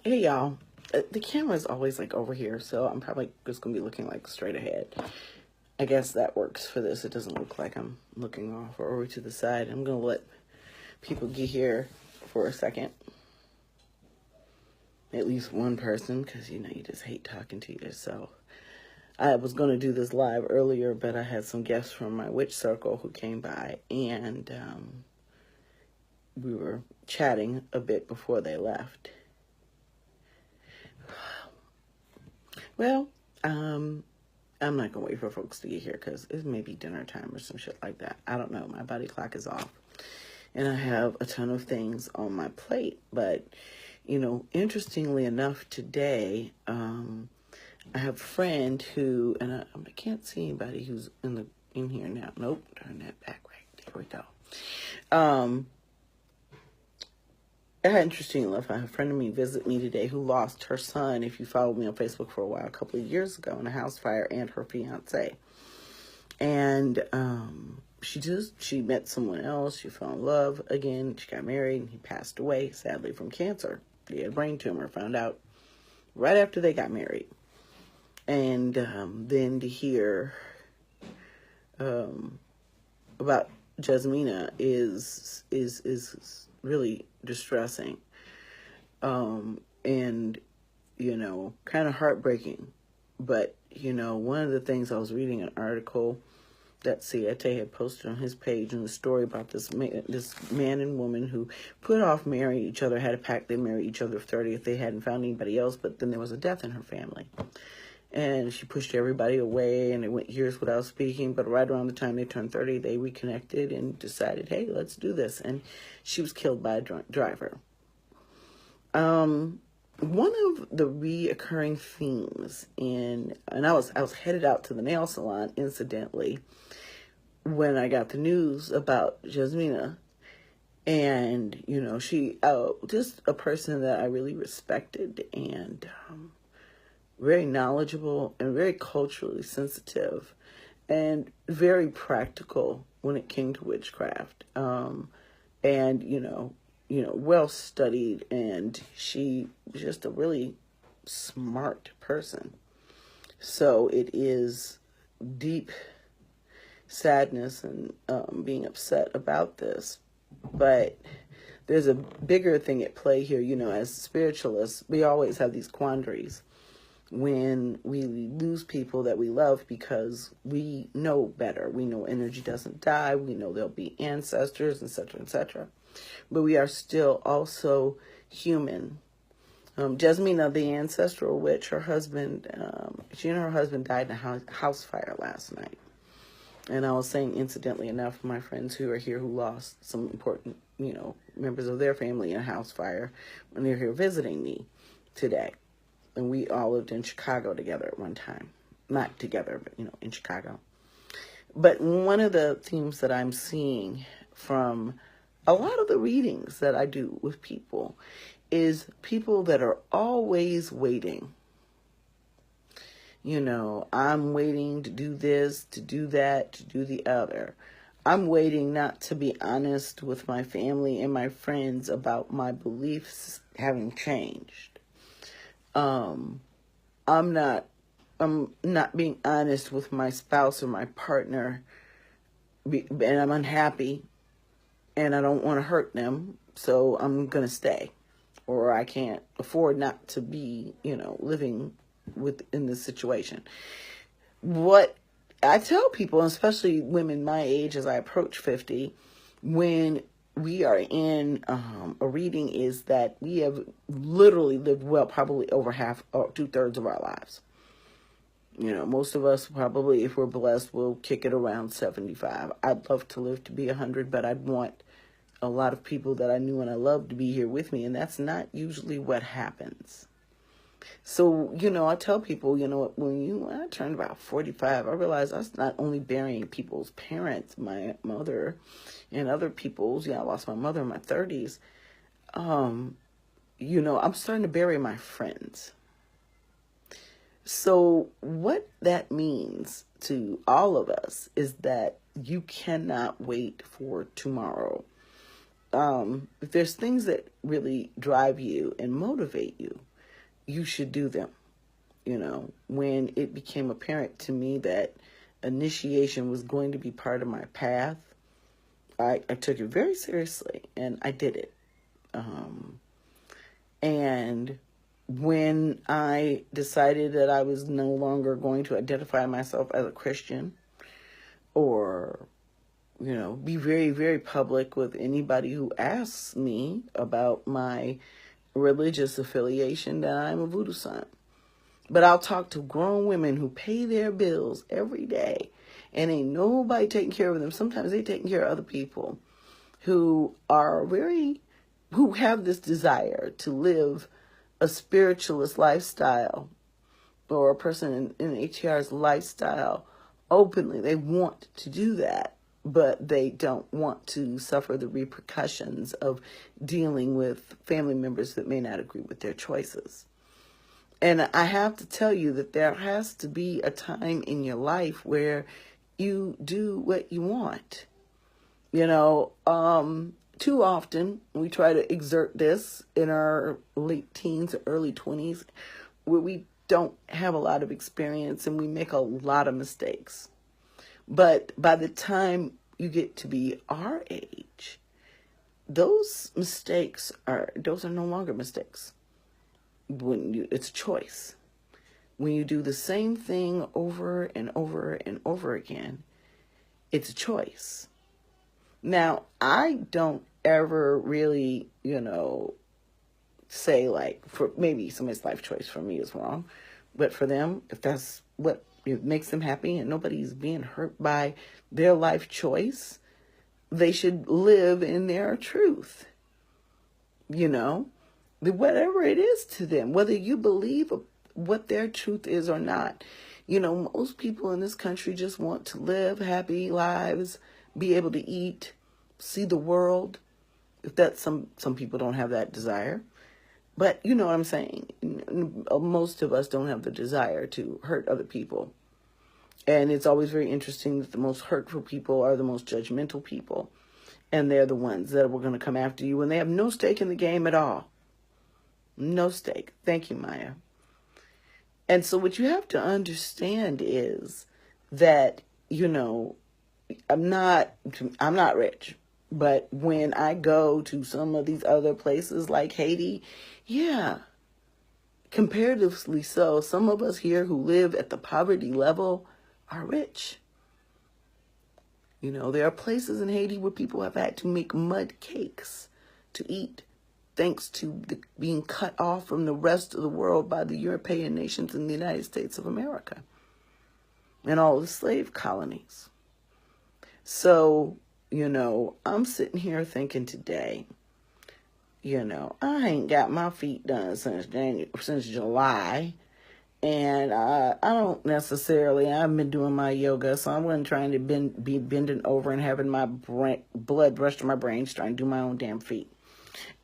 Hey y'all, the camera is always like over here, so I'm probably just gonna be looking like straight ahead. I guess that works for this. It doesn't look like I'm looking off or over to the side. I'm gonna let people get here for a second. At least one person, because you just hate talking to yourself. I was gonna do this live earlier, but I had some guests from my witch circle who came by, and we were chatting a bit before they left. Well, I'm not gonna wait for folks to get here because it may be dinner time or some shit like that. I don't know. My body clock is off, and I have a ton of things on my plate. But interestingly enough, today I have a friend who, and I can't see anybody who's in here now. Nope, turn that back right. There we go. Interesting enough, I have a friend of me visit me today who lost her son, if you followed me on Facebook for a while, a couple of years ago in a house fire, and her fiance. And she met someone else. She fell in love again. She got married, and he passed away, sadly, from cancer. He had a brain tumor, found out right after they got married. And then to hear about Jasmina is really distressing, and kind of heartbreaking. But one of the things, I was reading an article that Siete had posted on his page, and the story about this man and woman who put off marrying each other, had a pact they'd marry each other 30 if they hadn't found anybody else, but then there was a death in her family. And she pushed everybody away, and it went years without speaking. But right around the time they turned 30, they reconnected and decided, hey, let's do this. And she was killed by a driver. One of the reoccurring themes and I was headed out to the nail salon, incidentally, when I got the news about Jasmina. And, she, just a person that I really respected, and very knowledgeable and very culturally sensitive and very practical when it came to witchcraft. And, well studied, and she was just a really smart person. So it is deep sadness and being upset about this. But there's a bigger thing at play here. As spiritualists, we always have these quandaries when we lose people that we love, because we know better. We know energy doesn't die. We know there'll be ancestors, etc., etc. But we are still also human. Jasmina, the ancestral witch, her husband, she and her husband died in a house fire last night. And I was saying, incidentally enough, my friends who are here who lost some important, members of their family in a house fire, when they're here visiting me today. And we all lived in Chicago together at one time. Not together, but, in Chicago. But one of the themes that I'm seeing from a lot of the readings that I do with people is people that are always waiting. I'm waiting to do this, to do that, to do the other. I'm waiting not to be honest with my family and my friends about my beliefs having changed. I'm not being honest with my spouse or my partner, and I'm unhappy, and I don't want to hurt them, so I'm going to stay. Or I can't afford not to be, living in this situation. What I tell people, especially women my age as I approach 50, when we are in a reading, is that we have literally lived well, probably over half or 2/3 of our lives. Most of us probably, if we're blessed, will kick it around 75. I'd love to live to be 100, but I'd want a lot of people that I knew and I loved to be here with me, and that's not usually what happens. So, I tell people, when I turned about 45, I realized I was not only burying people's parents, my mother and other people's, I lost my mother in my 30s. I'm starting to bury my friends. So what that means to all of us is that you cannot wait for tomorrow. If there's things that really drive you and motivate you, you should do them. When it became apparent to me that initiation was going to be part of my path, I took it very seriously, and I did it. And when I decided that I was no longer going to identify myself as a Christian or, be very, very public with anybody who asks me about my religious affiliation, that I'm a voodoo son. But I'll talk to grown women who pay their bills every day and ain't nobody taking care of them. Sometimes they taking care of other people who have this desire to live a spiritualist lifestyle, or a person in HR's lifestyle openly. They want to do that, but they don't want to suffer the repercussions of dealing with family members that may not agree with their choices. And I have to tell you that there has to be a time in your life where you do what you want. Too often we try to exert this in our late teens or early 20s, where we don't have a lot of experience and we make a lot of mistakes. But by the time you get to be our age, those are no longer mistakes. It's a choice. When you do the same thing over and over and over again, it's a choice. Now, I don't ever really, say for maybe somebody's life choice for me is wrong. But for them, if that's what makes them happy and nobody's being hurt by their life choice, they should live in their truth. Whatever it is to them, whether you believe what their truth is or not. Most people in this country just want to live happy lives, be able to eat, see the world. If that's some people don't have that desire. But you know what I'm saying? Most of us don't have the desire to hurt other people. And it's always very interesting that the most hurtful people are the most judgmental people. And they're the ones that were going to come after you when they have no stake in the game at all. No stake. Thank you, Maya. And so what you have to understand is that, I'm not rich. But when I go to some of these other places like Haiti, yeah, comparatively so, some of us here who live at the poverty level are rich. There are places in Haiti where people have had to make mud cakes to eat, thanks to being cut off from the rest of the world by the European nations and the United States of America and all the slave colonies. So, I'm sitting here thinking today, I ain't got my feet done since July. And I don't necessarily, I've been doing my yoga, so I wasn't trying to be bending over and having my blood rush to my brain, just trying to do my own damn feet.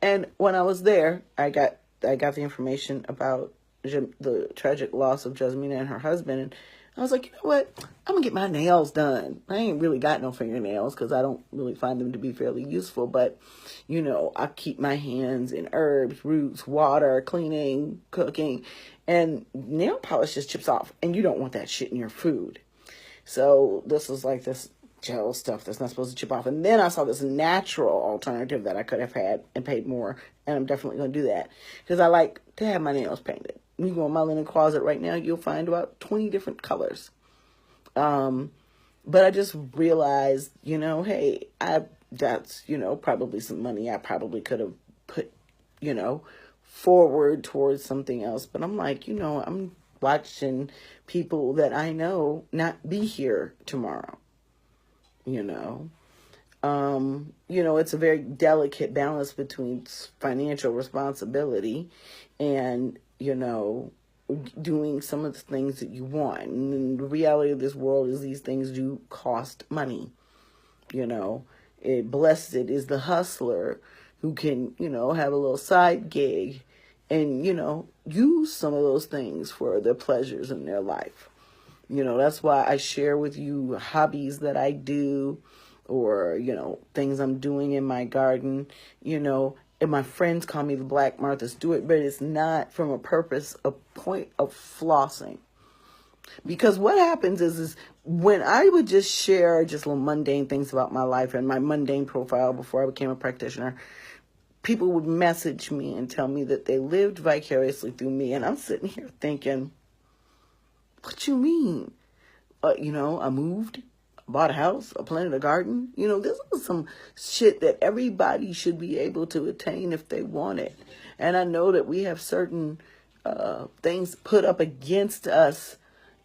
And when I was there, I got the information about the tragic loss of Jasmina and her husband. And I was like, you know what? I'm going to get my nails done. I ain't really got no fingernails because I don't really find them to be fairly useful. But, I keep my hands in herbs, roots, water, cleaning, cooking. And nail polish just chips off. And you don't want that shit in your food. So this was like this gel stuff that's not supposed to chip off. And then I saw this natural alternative that I could have had and paid more. And I'm definitely going to do that. Because I like to have my nails painted. You go in my linen closet right now, you'll find about 20 different colors. But I just realized, hey, that's, probably some money I probably could have put, forward towards something else. But I'm like, I'm watching people that I know not be here tomorrow. It's a very delicate balance between financial responsibility and, doing some of the things that you want. And the reality of this world is these things do cost money. Blessed is the hustler who can, have a little side gig and, use some of those things for their pleasures in their life. That's why I share with you hobbies that I do or, things I'm doing in my garden. And my friends call me the Black Martha Stewart, but it's not from a purpose, a point of flossing. Because what happens is when I would just share just little mundane things about my life and my mundane profile before I became a practitioner, people would message me and tell me that they lived vicariously through me. And I'm sitting here thinking, what you mean? I moved, bought a house, I planted a garden. This is some shit that everybody should be able to attain if they want it. And I know that we have certain things put up against us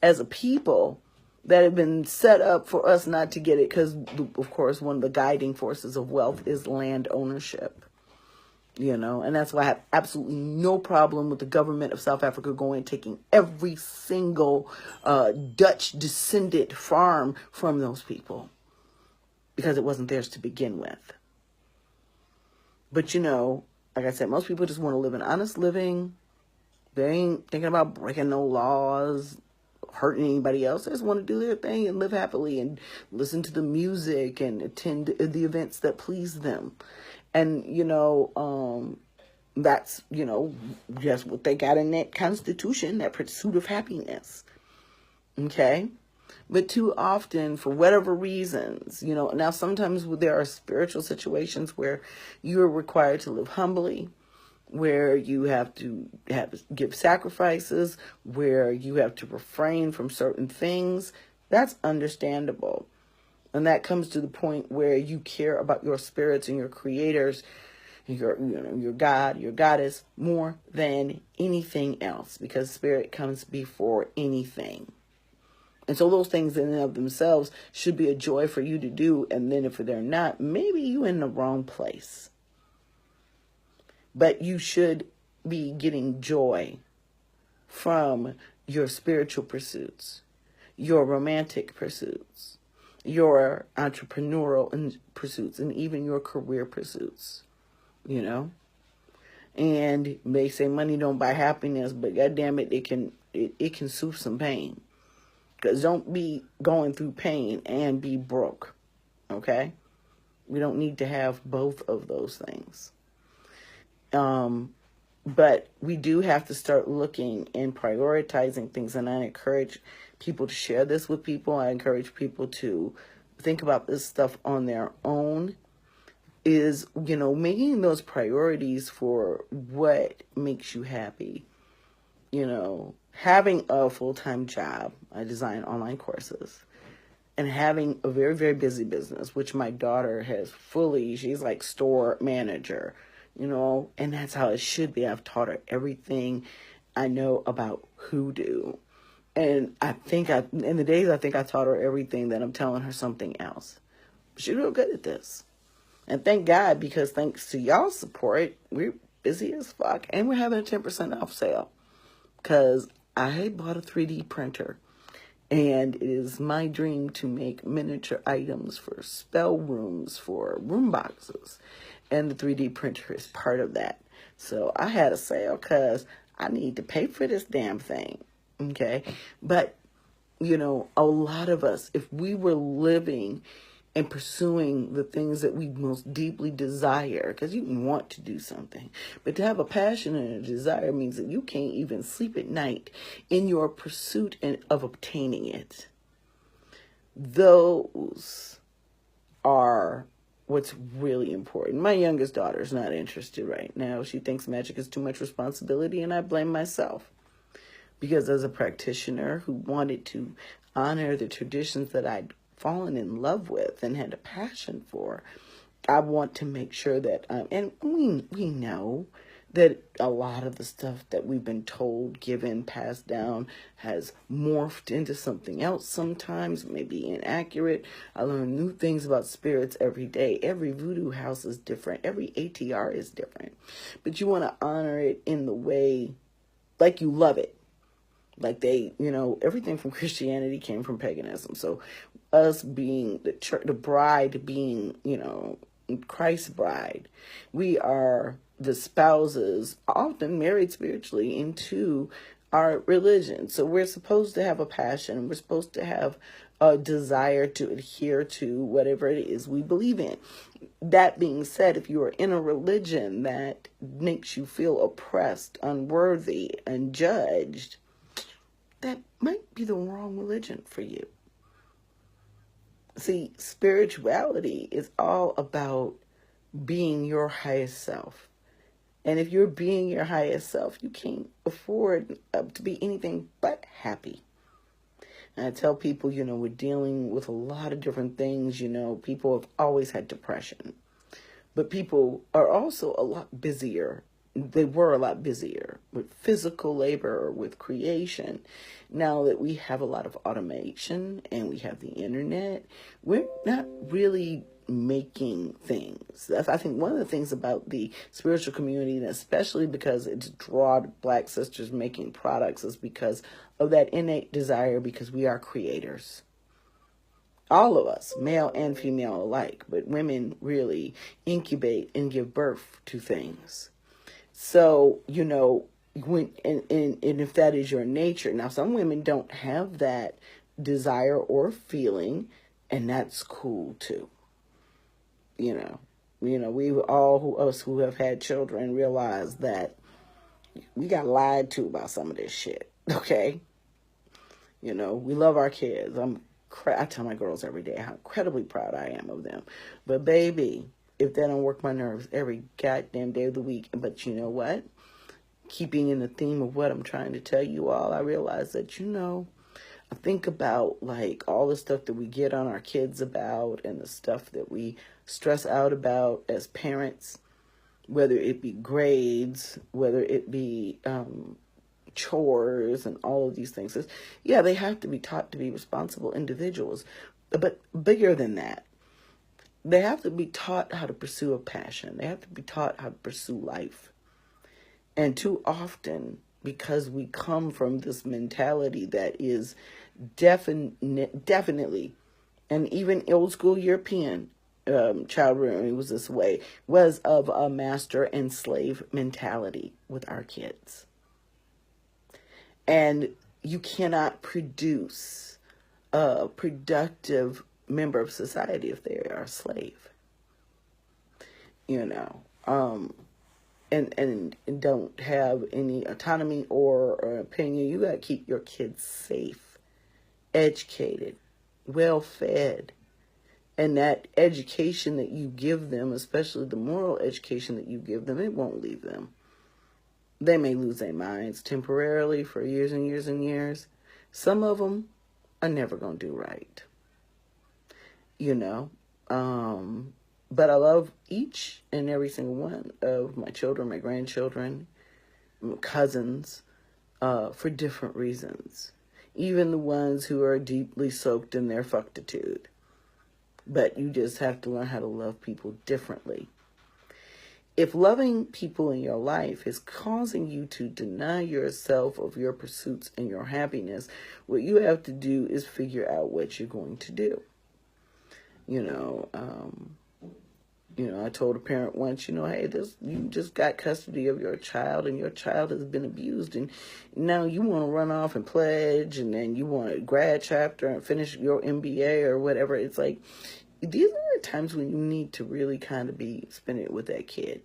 as a people that have been set up for us not to get it. Because, of course, one of the guiding forces of wealth is land ownership. And that's why I have absolutely no problem with the government of South Africa going and taking every single Dutch descended farm from those people, because it wasn't theirs to begin with. But, like I said, most people just want to live an honest living. They ain't thinking about breaking no laws, hurting anybody else. They just want to do their thing and live happily and listen to the music and attend the events that please them. And, that's, just what they got in that Constitution, that pursuit of happiness. Okay? But too often, for whatever reasons, now sometimes there are spiritual situations where you're required to live humbly, where you have to give sacrifices, where you have to refrain from certain things. That's understandable. And that comes to the point where you care about your spirits and your creators, your God, your goddess, more than anything else, because spirit comes before anything. And so those things in and of themselves should be a joy for you to do. And then if they're not, maybe you're in the wrong place. But you should be getting joy from your spiritual pursuits, your romantic pursuits, your entrepreneurial pursuits, and even your career pursuits, And they say money don't buy happiness, but goddamn it, it can soothe some pain. Because don't be going through pain and be broke, okay? We don't need to have both of those things. But we do have to start looking and prioritizing things. And I encourage people to share this with people. I encourage people to think about this stuff on their own. Is, making those priorities for what makes you happy. Having a full-time job. I design online courses. And having a very, very busy business, which my daughter has she's like store manager. And that's how it should be. I've taught her everything I know about hoodoo. And in the days I think I taught her everything, that I'm telling her something else. She's real good at this. And thank God, because thanks to y'all's support, we're busy as fuck. And we're having a 10% off sale. Because I bought a 3D printer. And it is my dream to make miniature items for spell rooms, for room boxes. And the 3D printer is part of that. So I had a sale because I need to pay for this damn thing. Okay? But, a lot of us, if we were living and pursuing the things that we most deeply desire, because you can want to do something, but to have a passion and a desire means that you can't even sleep at night in your pursuit of obtaining it. Those are what's really important. My youngest daughter's not interested right now. She thinks magic is too much responsibility, and I blame myself. Because as a practitioner who wanted to honor the traditions that I'd fallen in love with and had a passion for, I want to make sure that, and we know that a lot of the stuff that we've been told, given, passed down, has morphed into something else sometimes, maybe inaccurate. I learn new things about spirits every day. Every voodoo house is different. Every ATR is different. But you want to honor it in the way, like you love it. Like everything from Christianity came from paganism. So us being the church, the bride being, Christ's bride, we are the spouses, often married spiritually into our religion. So we're supposed to have a passion. We're supposed to have a desire to adhere to whatever it is we believe in. That being said, if you are in a religion that makes you feel oppressed, unworthy, and judged, that might be the wrong religion for you. See, spirituality is all about being your highest self. And if you're being your highest self, you can't afford to be anything but happy. And I tell people, we're dealing with a lot of different things. People have always had depression. But people are also a lot busier. They were a lot busier with physical labor, with creation. Now that we have a lot of automation and we have the internet, we're not really making things. I think one of the things about the spiritual community, and especially because it's drawn Black sisters making products, is because of that innate desire, because we are creators. All of us, male and female alike, but women really incubate and give birth to things. So, when and if that is your nature, now some women don't have that desire or feeling, and that's cool too. We all us who have had children realize that we got lied to about some of this shit. Okay, we love our kids. I tell my girls every day how incredibly proud I am of them. But baby, if that don't work my nerves every goddamn day of the week. But you know what? Keeping in the theme of what I'm trying to tell you all, I realize that, I think about like all the stuff that we get on our kids about and the stuff that we stress out about as parents, whether it be grades, whether it be chores and all of these things. Yeah, they have to be taught to be responsible individuals, but bigger than that, they have to be taught how to pursue a passion. They have to be taught how to pursue life. And too often, because we come from this mentality that is definitely, and even old school European child rearing was this way, was of a master and slave mentality with our kids. And you cannot produce a productive member of society if they are a slave. And don't have any autonomy or opinion. You got to keep your kids safe, educated, well-fed. And that education that you give them, especially the moral education that you give them, it won't leave them. They may lose their minds temporarily for years and years and years. Some of them are never going to do right. But I love each and every single one of my children, my grandchildren, my cousins, for different reasons. Even the ones who are deeply soaked in their fucktitude. But you just have to learn how to love people differently. If loving people in your life is causing you to deny yourself of your pursuits and your happiness, what you have to do is figure out what you're going to do. I told a parent once, hey, you just got custody of your child and your child has been abused, and now you want to run off and pledge, and then you want to grad chapter and finish your MBA or whatever. It's like, these are the times when you need to really kind of be spending it with that kid,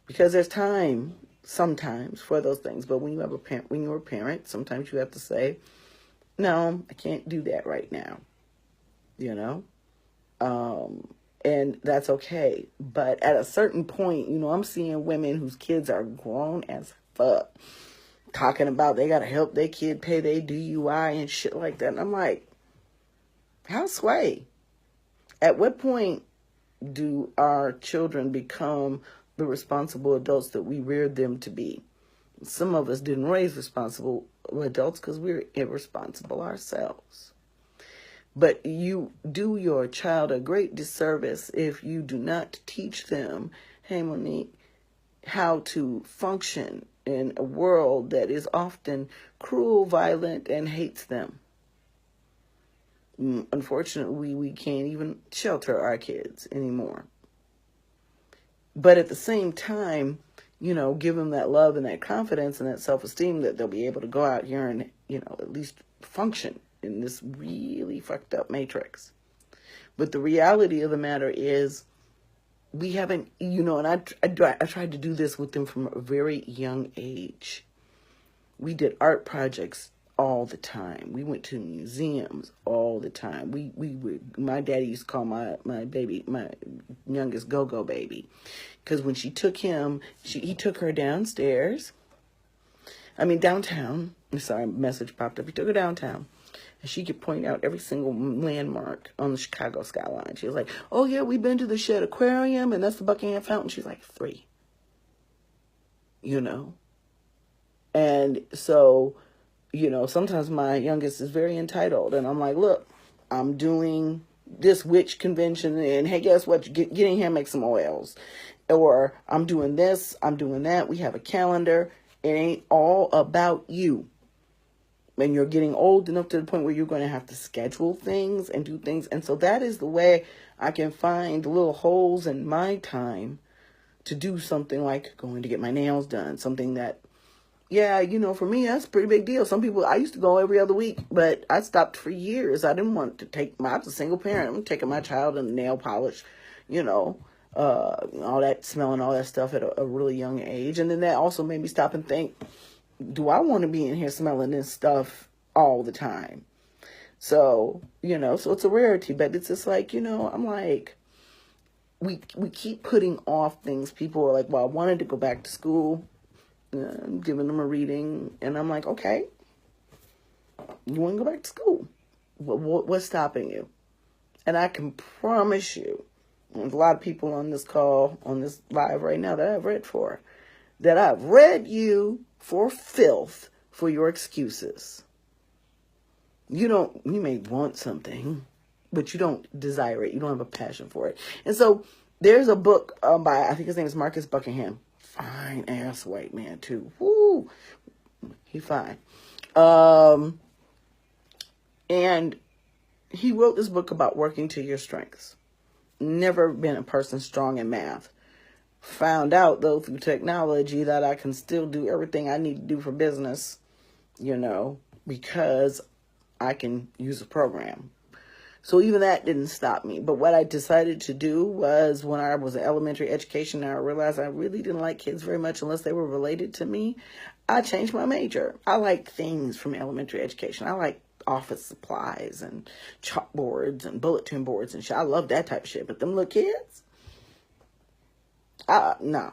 because there's time sometimes for those things. But when you're a parent, sometimes you have to say, no, I can't do that right now. And that's okay. But at a certain point, I'm seeing women whose kids are grown as fuck talking about they got to help their kid pay their DUI and shit like that. And I'm like, how sway? At what point do our children become the responsible adults that we reared them to be? Some of us didn't raise responsible adults because we're irresponsible ourselves. But you do your child a great disservice if you do not teach them, hey, Monique, how to function in a world that is often cruel, violent, and hates them. Unfortunately, we can't even shelter our kids anymore. But at the same time, give them that love and that confidence and that self-esteem that they'll be able to go out here and, at least function in this really fucked up matrix. But the reality of the matter is, we haven't, and I tried to do this with them from a very young age. We did art projects all the time. We went to museums all the time. We would, my daddy used to call my baby, my youngest go-go baby. Because when she took him, he took her downtown. I'm sorry, a message popped up. He took her downtown. And she could point out every single landmark on the Chicago skyline. She was like, oh yeah, we've been to the Shedd Aquarium, and that's the Buckingham Fountain. She's like 3. And so, sometimes my youngest is very entitled. And I'm like, look, I'm doing this witch convention, and hey, guess what? Get in here and make some oils. Or I'm doing this, I'm doing that. We have a calendar. It ain't all about you. And you're getting old enough to the point where you're going to have to schedule things and do things. And so that is the way I can find little holes in my time to do something like going to get my nails done. Something that, for me, that's a pretty big deal. Some people, I used to go every other week, but I stopped for years. I didn't want to I was a single parent. I'm taking my child and nail polish, all that, smelling all that stuff at a really young age. And then that also made me stop and think, do I want to be in here smelling this stuff all the time? So, so it's a rarity, but it's just like, I'm like, we keep putting off things. People are like, well, I wanted to go back to school. I'm giving them a reading. And I'm like, okay, you want to go back to school? What's stopping you? And I can promise you, there's a lot of people on this call, on this live right now that I've read for, that I've read you for filth for your excuses. You may want something, but you don't desire it. You don't have a passion for it. And so there's a book by, I think his name is Marcus Buckingham. Fine ass white man too. Woo! He fine. And he wrote this book about working to your strengths. Never been a person strong in math. Found out, though, through technology that I can still do everything I need to do for business, because I can use a program. So even that didn't stop me. But what I decided to do was, when I was in elementary education, I realized I really didn't like kids very much unless they were related to me. I changed my major. I like things from elementary education. I like office supplies and chalkboards and bulletin boards and shit. I love that type of shit. But them little kids? No.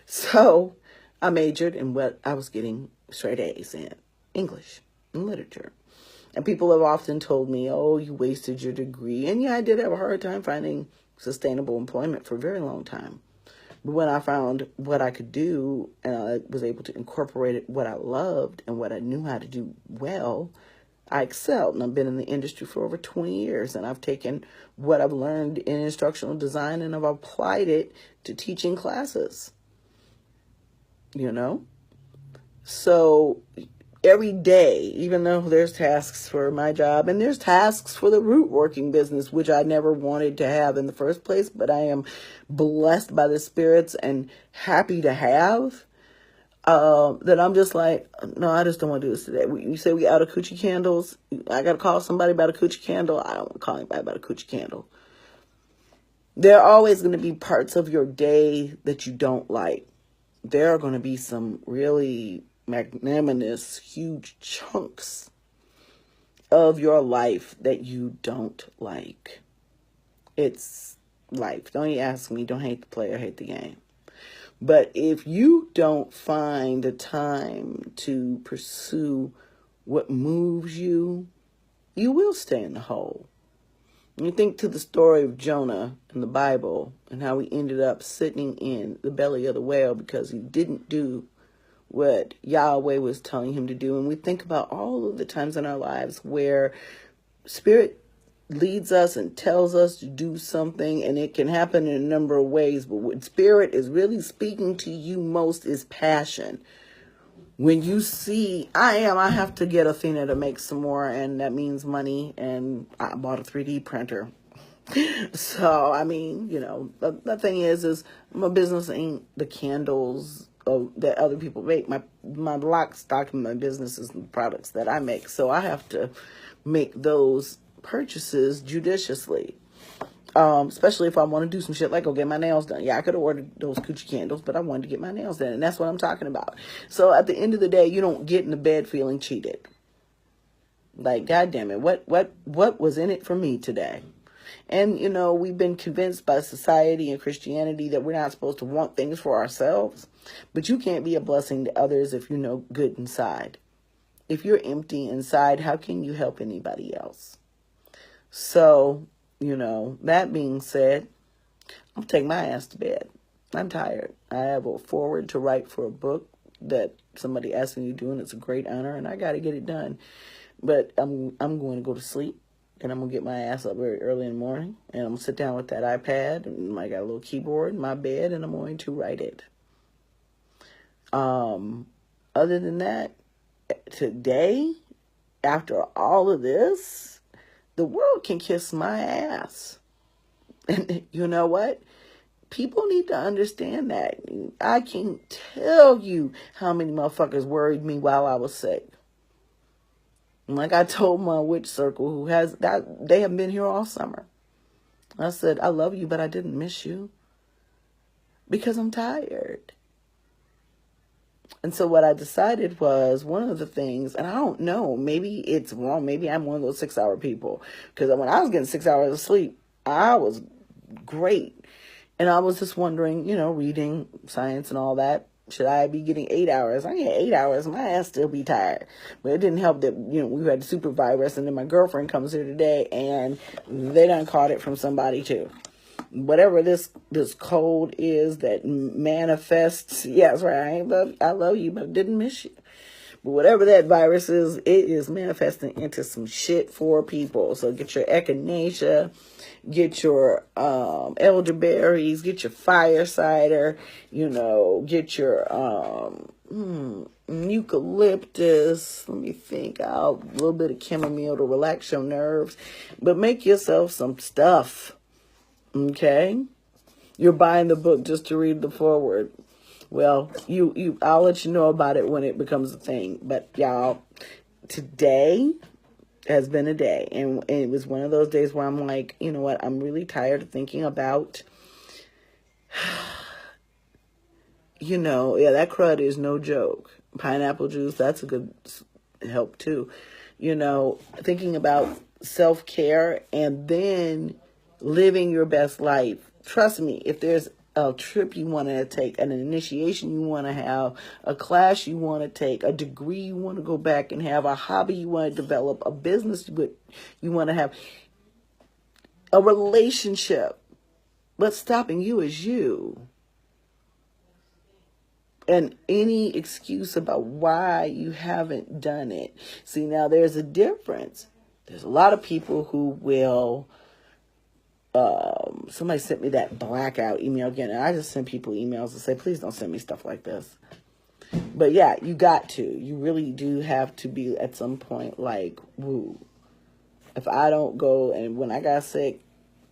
So I majored in what I was getting straight A's in: English and literature. And people have often told me, oh, you wasted your degree. And yeah, I did have a hard time finding sustainable employment for a very long time. But when I found what I could do, and I was able to incorporate what I loved and what I knew how to do well, I excelled. And I've been in the industry for over 20 years. And I've taken what I've learned in instructional design and I've applied it to teaching classes. So every day, even though there's tasks for my job and there's tasks for the root working business, which I never wanted to have in the first place, but I am blessed by the spirits and happy to have, that I'm just like, no, I just don't want to do this today. You say we out of coochie candles. I got to call somebody about a coochie candle. I don't want to call anybody about a coochie candle. There are always going to be parts of your day that you don't like. There are going to be some really magnanimous, huge chunks of your life that you don't like. It's life. Don't you ask me. Don't hate the player, hate the game. But if you don't find the time to pursue what moves you, you will stay in the hole. When you think to the story of Jonah in the Bible and how he ended up sitting in the belly of the whale because he didn't do what Yahweh was telling him to do. And we think about all of the times in our lives where Spirit leads us and tells us to do something, and it can happen in a number of ways. But what Spirit is really speaking to you most is passion. When you see, I have to get Athena to make some more, and that means money, and I bought a 3D printer. So, the thing is my business ain't the candles that other people make. My lock, stock, and my business is the products that I make. So I have to make those purchases judiciously. Especially if I want to do some shit like go get my nails done. Yeah, I could have ordered those coochie candles, but I wanted to get my nails done, and that's what I'm talking about. So at the end of the day, you don't get in the bed feeling cheated. Like, God damn it, what was in it for me today? And, we've been convinced by society and Christianity that we're not supposed to want things for ourselves. But you can't be a blessing to others if you're no good inside. If you're empty inside, how can you help anybody else? So, that being said, I'll take my ass to bed. I'm tired. I have a forward to write for a book that somebody asked me to do, and it's a great honor, and I got to get it done. But I'm going to go to sleep, and I'm going to get my ass up very early in the morning, and I'm going to sit down with that iPad, and I got a little keyboard in my bed, and I'm going to write it. Other than that, today, after all of this, the world can kiss my ass. And you know what? People need to understand that. I can't tell you how many motherfuckers worried me while I was sick. Like I told my witch circle who has that, they have been here all summer. I said, I love you, but I didn't miss you because I'm tired. And so what I decided was one of the things, and I don't know, maybe it's wrong. Maybe I'm one of those 6-hour people, because when I was getting 6 hours of sleep, I was great. And I was just wondering, reading science and all that, should I be getting 8 hours? I get 8 hours, my ass still be tired. But it didn't help that, we had the super virus, and then my girlfriend comes here today, and they done caught it from somebody too. Whatever this cold is that manifests, yes, right, I love you, but didn't miss you. But whatever that virus is, it is manifesting into some shit for people. So get your echinacea, get your elderberries, get your fire cider, get your eucalyptus. Let me think, a little bit of chamomile to relax your nerves. But make yourself some stuff. Okay? You're buying the book just to read the foreword. Well, I'll let you know about it when it becomes a thing. But y'all, today has been a day. And it was one of those days where I'm like, you know what? I'm really tired of thinking about, that crud is no joke. Pineapple juice, that's a good help too. Thinking about self-care and then living your best life. Trust me, if there's a trip you want to take, an initiation you want to have, a class you want to take, a degree you want to go back and have, a hobby you want to develop, a business you want to have, a relationship, what's stopping you is you. And any excuse about why you haven't done it. See, now there's a difference. There's a lot of people who will... somebody sent me that blackout email again, and I just send people emails and say, please don't send me stuff like this. But yeah, you got to. You really do have to be at some point like, woo. If I don't go, and when I got sick,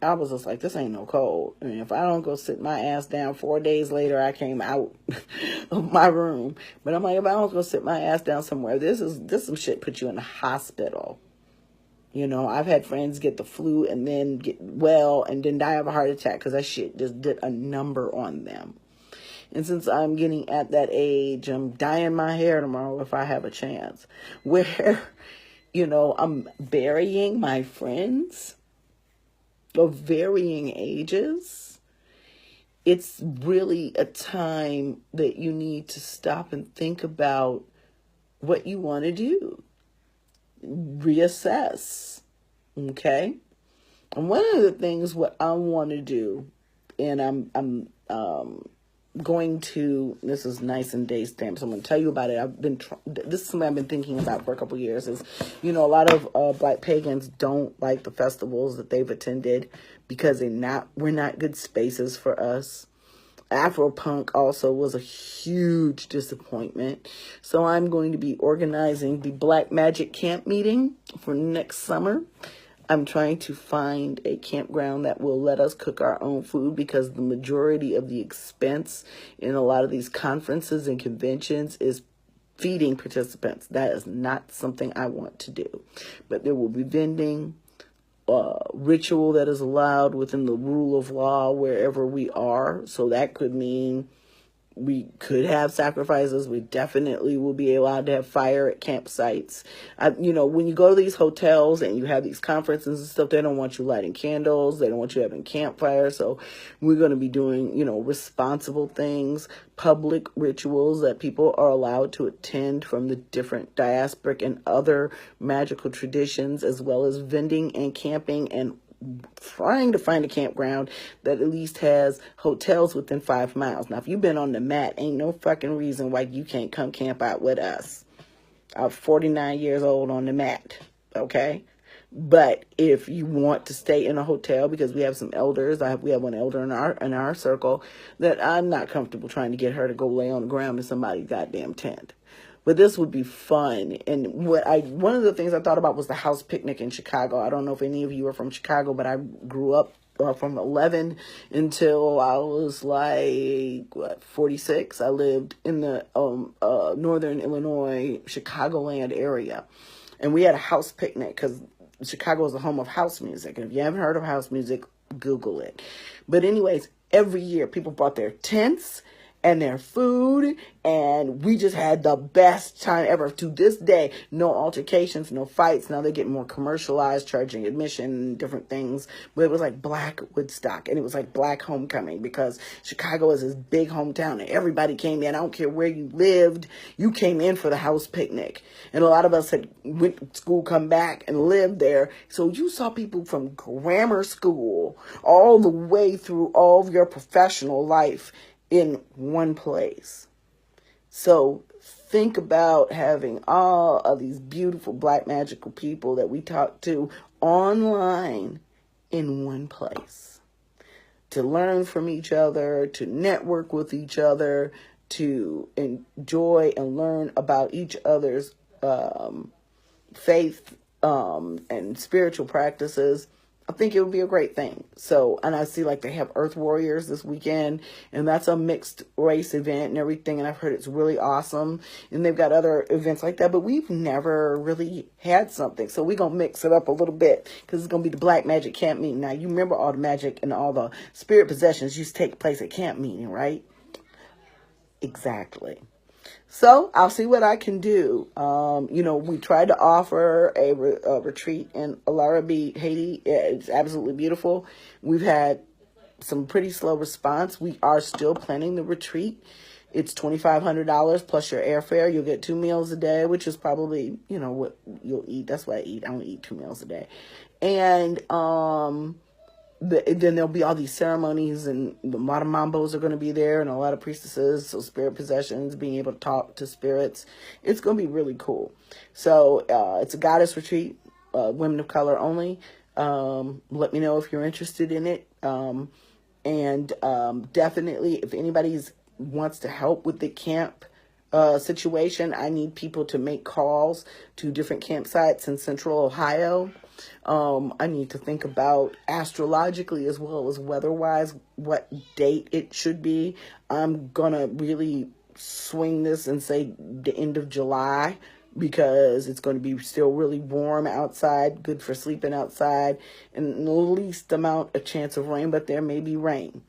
I was just like, this ain't no cold. I mean, if I don't go sit my ass down, 4 days later, I came out of my room. But I'm like, if I don't go sit my ass down somewhere, this some shit put you in the hospital. I've had friends get the flu and then get well and then die of a heart attack because that shit just did a number on them. And since I'm getting at that age, I'm dyeing my hair tomorrow if I have a chance. Where, I'm burying my friends of varying ages. It's really a time that you need to stop and think about what you want to do. Reassess. Okay? And one of the things what I want to do, and I'm going to, this is nice and day stamps, I'm going to tell you about it. This is something I've been thinking about for a couple of years is, a lot of Black pagans don't like the festivals that they've attended because we're not good spaces for us. Afropunk also was a huge disappointment. So I'm going to be organizing the Black Magic Camp meeting for next summer. I'm trying to find a campground that will let us cook our own food, because the majority of the expense in a lot of these conferences and conventions is feeding participants. That is not something I want to do. But there will be vending, ritual that is allowed within the rule of law wherever we are. So that could mean we could have sacrifices. We definitely will be allowed to have fire at campsites. When you go to these hotels and you have these conferences and stuff, they don't want you lighting candles. They don't want you having campfires. So we're going to be doing, responsible things, public rituals that people are allowed to attend from the different diasporic and other magical traditions, as well as vending and camping, and trying to find a campground that at least has hotels within 5 miles. Now, if you've been on the mat, ain't no fucking reason why you can't come camp out with us. I'm 49 years old on the mat, okay? But if you want to stay in a hotel, because we have some elders, we have one elder in our circle that I'm not comfortable trying to get her to go lay on the ground in somebody's goddamn tent. But this would be fun. And one of the things I thought about was the house picnic in Chicago. I don't know if any of you are from Chicago, but I grew up from 11 until I was 46. I lived in the northern Illinois, Chicagoland area. And we had a house picnic because Chicago is the home of house music. And if you haven't heard of house music, Google it. But anyways, every year people brought their tents and their food, and we just had the best time ever. To this day, no altercations, no fights. Now they're getting more commercialized, charging admission and different things. But it was like Black Woodstock, and it was like Black Homecoming, because Chicago is this big hometown, and everybody came in. I don't care where you lived, you came in for the house picnic. And a lot of us had went to school, come back, and lived there. So you saw people from grammar school all the way through all of your professional life in one place. So think about having all of these beautiful Black magical people that we talk to online in one place, to learn from each other, to network with each other, to enjoy and learn about each other's faith and spiritual practices. I think it would be a great thing. So, and I see like they have Earth Warriors this weekend, and that's a mixed race event and everything. And I've heard it's really awesome. And they've got other events like that, but we've never really had something. So we're going to mix it up a little bit, because it's going to be the Black Magic Camp Meeting. Now, you remember all the magic and all the spirit possessions used to take place at camp meeting, right? Exactly. So I'll see what I can do. We tried to offer a retreat in Alarabi, Haiti. It's absolutely beautiful. We've had some pretty slow response. We are still planning the retreat. It's $2,500 plus your airfare. You'll get 2 meals a day, which is probably, what you'll eat. That's what I eat. I don't eat 2 meals a day. And then there'll be all these ceremonies, and a lot of mambos are going to be there, and a lot of priestesses, so spirit possessions, being able to talk to spirits. It's going to be really cool. So it's a goddess retreat, women of color only. Let me know if you're interested in it. And definitely, if anybody wants to help with the camp situation, I need people to make calls to different campsites in Central Ohio. I need to think about astrologically as well as weather-wise what date it should be. I'm going to really swing this and say the end of July, because it's going to be still really warm outside, good for sleeping outside, and the least amount of chance of rain, but there may be rain.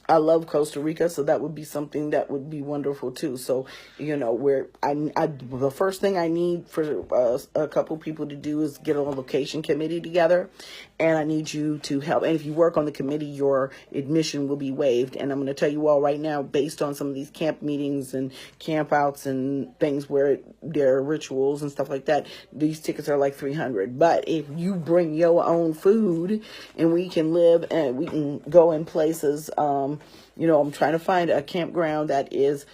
I love Costa Rica, so that would be something that would be wonderful too. So, the first thing I need for a couple people to do is get a location committee together, and I need you to help. And if you work on the committee, your admission will be waived. And I'm going to tell you all right now, based on some of these camp meetings and camp outs and things where there are rituals and stuff like that, these tickets are like $300. But if you bring your own food, and we can live and we can go in places, I'm trying to find a campground that is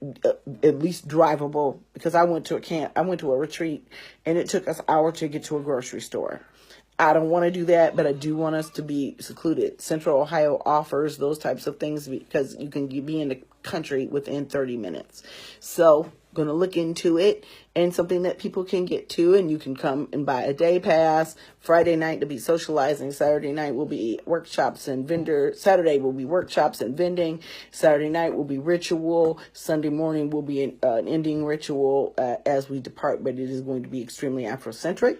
at least drivable, because I went to a retreat, and it took us an hour to get to a grocery store. I don't want to do that, but I do want us to be secluded. Central Ohio offers those types of things, because you can be in the country within 30 minutes. So going to look into it, and something that people can get to, and you can come and buy a day pass. Friday night to be socializing. Saturday night will be workshops and Saturday will be workshops and vending. Saturday night will be ritual. Sunday morning will be an ending ritual as we depart, but it is going to be extremely Afrocentric.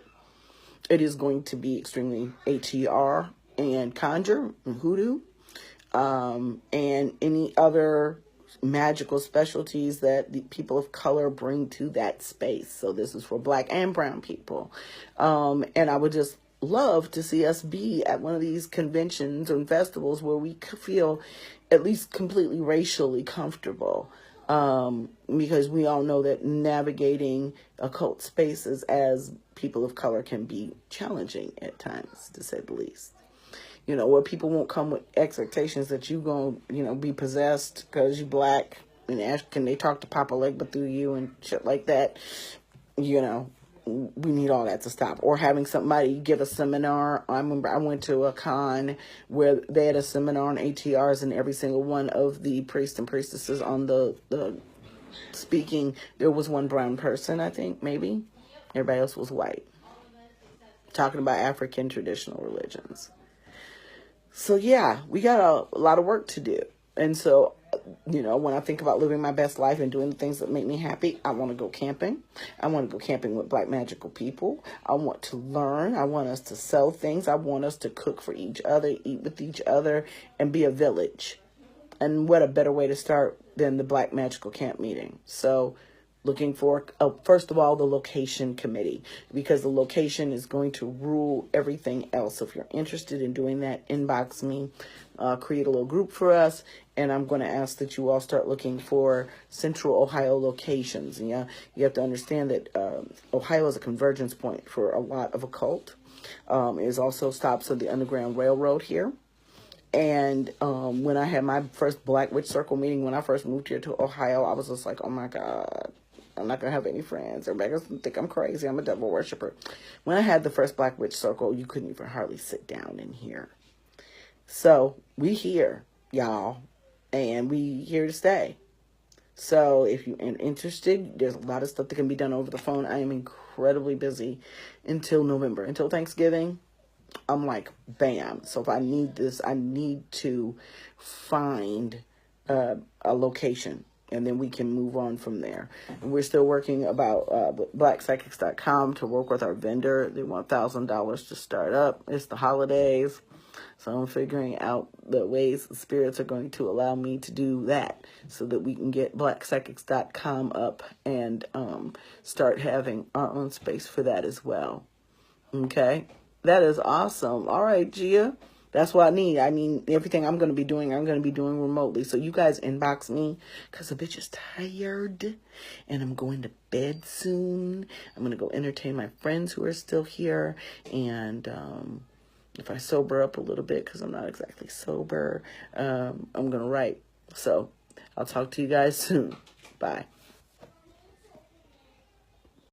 It is going to be extremely ATR and conjure and hoodoo, and any other magical specialties that the people of color bring to that space. So this is for Black and brown people. And I would just love to see us be at one of these conventions and festivals where we feel at least completely racially comfortable. Because we all know that navigating occult spaces as people of color can be challenging at times, to say the least. You know, where people won't come with expectations that you going to, you know, be possessed because you Black and ask, can they talk to Papa Legba through you and shit like that. You know, we need all that to stop. Or having somebody give a seminar. I remember I went to a con where they had a seminar on ATRs, and every single one of the priests and priestesses on the speaking, there was one brown person, I think, maybe. Everybody else was white. Talking about African traditional religions. So yeah, we got a lot of work to do. And so, you know, when I think about living my best life and doing the things that make me happy, I want to go camping. I want to go camping with Black magical people. I want to learn. I want us to sell things. I want us to cook for each other, eat with each other, and be a village. And what a better way to start than the Black Magical Camp meeting. So looking for, first of all, the location committee, because the location is going to rule everything else. So if you're interested in doing that, inbox me, create a little group for us, and I'm going to ask that you all start looking for Central Ohio locations. And yeah, you have to understand that Ohio is a convergence point for a lot of occult. It is also stops of the Underground Railroad here. And when I had my first Black Witch Circle meeting, when I first moved here to Ohio, I was just like, oh my God, I'm not going to have any friends. Everybody's going to think I'm crazy. I'm a devil worshiper. When I had the first Black Witch Circle, you couldn't even hardly sit down in here. So we here, y'all, and we here to stay. So if you're interested, there's a lot of stuff that can be done over the phone. I am incredibly busy until November, until Thanksgiving. I'm like, bam. So if I need this, I need to find a location, and then we can move on from there. And we're still working about blackpsychics.com to work with our vendor. They want $1,000 to start up. It's the holidays. So I'm figuring out the ways the spirits are going to allow me to do that so that we can get blackpsychics.com up and start having our own space for that as well. Okay? That is awesome. All right, Gia. That's what I need. I mean, everything I'm going to be doing remotely. So you guys inbox me because the bitch is tired and I'm going to bed soon. I'm going to go entertain my friends who are still here. And if I sober up a little bit, because I'm not exactly sober, I'm going to write. So I'll talk to you guys soon. Bye.